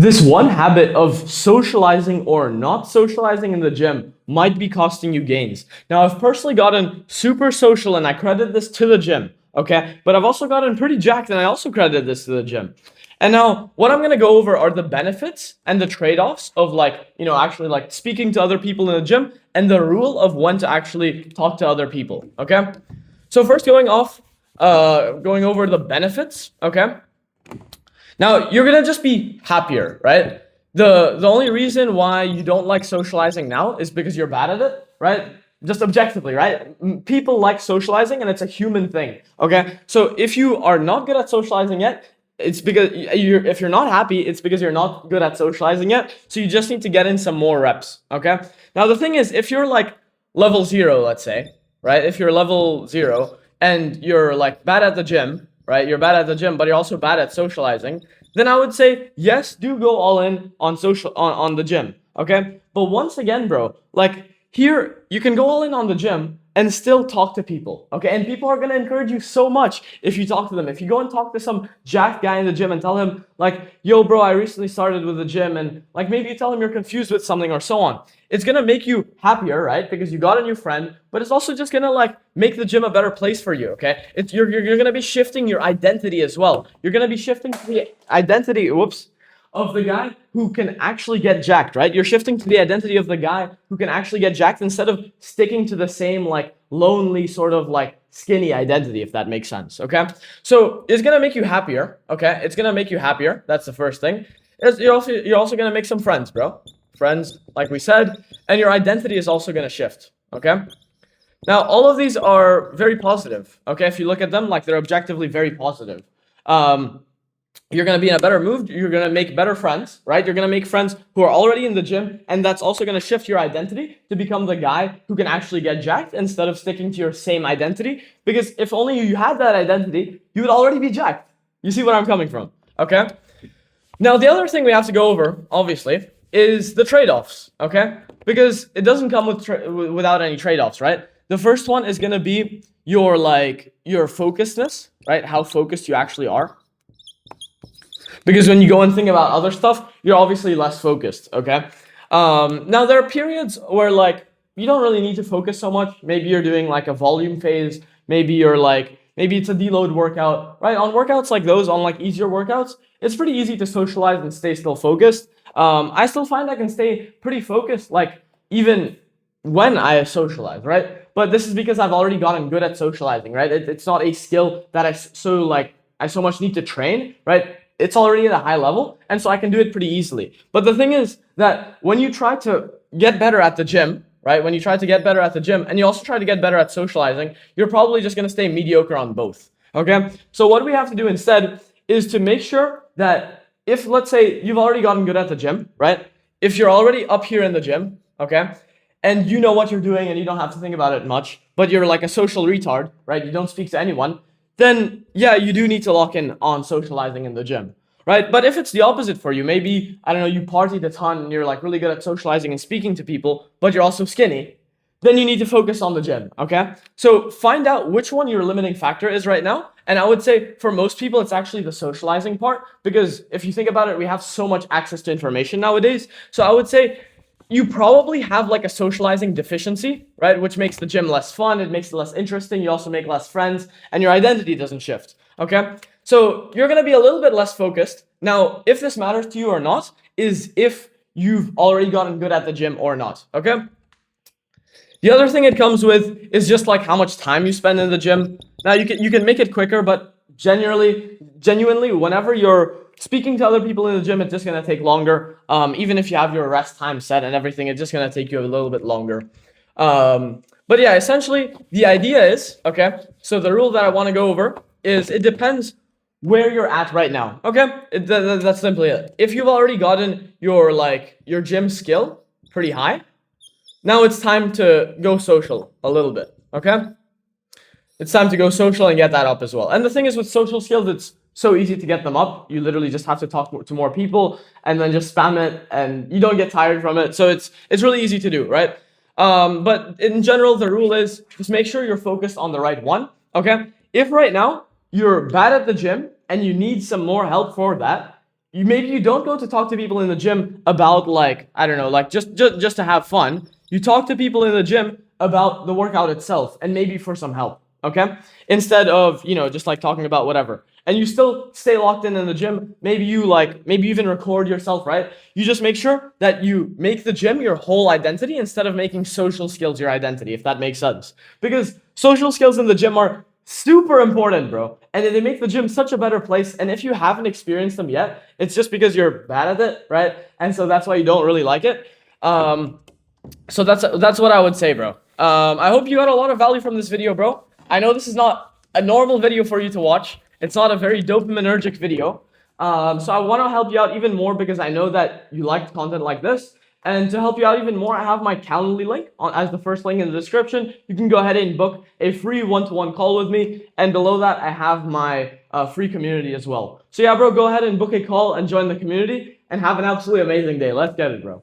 This one habit of socializing or not socializing in the gym might be costing you gains. Now, I've personally gotten super social and I credit this to the gym, okay? But I've also gotten pretty jacked and I also credit this to the gym. And now what I'm going to go over are the benefits and the trade-offs of actually speaking to other people in the gym and the rule of when to actually talk to other people, okay? So first going over the benefits, okay? Now, you're going to just be happier, right? The only reason why you don't like socializing now is because you're bad at it, right? Just objectively, right? People like socializing and it's a human thing, okay? So if you are not good at socializing yet, it's because if you're not happy, it's because you're not good at socializing yet. So you just need to get in some more reps, okay? Now, the thing is, if you're like level 0, let's say, right? If you're level 0 and you're like bad at the gym, right? You're bad at the gym, but you're also bad at socializing. Then I would say, yes, do go all in on on the gym, okay? But once again, bro, like here, you can go all in on the gym and still talk to people, okay? And people are gonna encourage you so much if you talk to them. If you go and talk to some jacked guy in the gym and tell him like, yo, bro, I recently started with the gym, and like maybe you tell him you're confused with something or so on. It's gonna make you happier, right? Because you got a new friend, but it's also just gonna like make the gym a better place for you, okay? You're gonna be shifting your identity as well. You're gonna be shifting the identity, of the guy who can actually get jacked, right? You're shifting to the identity of the guy who can actually get jacked instead of sticking to the same like lonely sort of like skinny identity, if that makes sense, okay? So it's gonna make you happier, okay? It's gonna make you happier. That's the first thing. You're also gonna make some friends, bro. Friends, like we said, and your identity is also gonna shift, okay? Now, all of these are very positive, okay? If you look at them, like they're objectively very positive. You're going to be in a better mood. You're going to make better friends, right? You're going to make friends who are already in the gym, and that's also going to shift your identity to become the guy who can actually get jacked instead of sticking to your same identity. Because if only you had that identity, you would already be jacked. You see where I'm coming from, okay? Now, the other thing we have to go over, obviously, is the trade-offs, okay? Because it doesn't come without any trade-offs, right? The first one is going to be your focusedness, right? How focused you actually are. Because when you go and think about other stuff, you're obviously less focused, okay? Now, there are periods where, like, you don't really need to focus so much. Maybe you're doing, like, a volume phase. Maybe it's a deload workout, right? On workouts like those, on, like, easier workouts, it's pretty easy to socialize and stay still focused. I still find I can stay pretty focused, like, even when I socialize, right? But this is because I've already gotten good at socializing, right? It's not a skill that I so much need to train, right? It's already at a high level, and so I can do it pretty easily. But the thing is that when you try to get better at the gym, right? When you try to get better at the gym, and you also try to get better at socializing, you're probably just going to stay mediocre on both, okay? So what we have to do instead is to make sure that if, let's say, you've already gotten good at the gym, right? If you're already up here in the gym, okay? And you know what you're doing and you don't have to think about it much, but you're like a social retard, right? You don't speak to anyone, then yeah, you do need to lock in on socializing in the gym, right? But if it's the opposite for you, maybe, I don't know, you partied a ton and you're like really good at socializing and speaking to people, but you're also skinny, then you need to focus on the gym, okay? So find out which one your limiting factor is right now. And I would say for most people, it's actually the socializing part, because if you think about it, we have so much access to information nowadays. So I would say you probably have like a socializing deficiency, right? Which makes the gym less fun. It makes it less interesting. You also make less friends and your identity doesn't shift, okay? So you're going to be a little bit less focused. Now, if this matters to you or not is if you've already gotten good at the gym or not, okay? The other thing it comes with is just like how much time you spend in the gym. Now, you can make it quicker, but genuinely, whenever you're speaking to other people in the gym, it's just going to take longer. Even if you have your rest time set and everything, it's just going to take you a little bit longer. But yeah, essentially, the idea is, okay, so the rule that I want to go over is it depends where you're at right now, okay? That's simply it. If you've already gotten your gym skill pretty high, now it's time to go social a little bit, okay? It's time to go social and get that up as well. And the thing is with social skills, it's so easy to get them up. You literally just have to talk to more people and then just spam it and you don't get tired from it. So it's really easy to do, right? But in general, the rule is just make sure you're focused on the right one, okay? If right now you're bad at the gym and you need some more help for that, maybe you don't go to talk to people in the gym about, like, I don't know, like just to have fun. You talk to people in the gym about the workout itself and maybe for some help, okay? Instead of, just like talking about whatever. And you still stay locked in the gym. Maybe maybe you even record yourself, right? You just make sure that you make the gym your whole identity instead of making social skills your identity, if that makes sense. Because social skills in the gym are super important, bro. And they make the gym such a better place. And if you haven't experienced them yet, it's just because you're bad at it, right? And so that's why you don't really like it. So that's what I would say, bro. I hope you got a lot of value from this video, bro. I know this is not a normal video for you to watch. It's not a very dopaminergic video. So I want to help you out even more because I know that you liked content like this. And to help you out even more, I have my Calendly link as the first link in the description. You can go ahead and book a free one-to-one call with me. And below that, I have my free community as well. So yeah, bro, go ahead and book a call and join the community and have an absolutely amazing day. Let's get it, bro.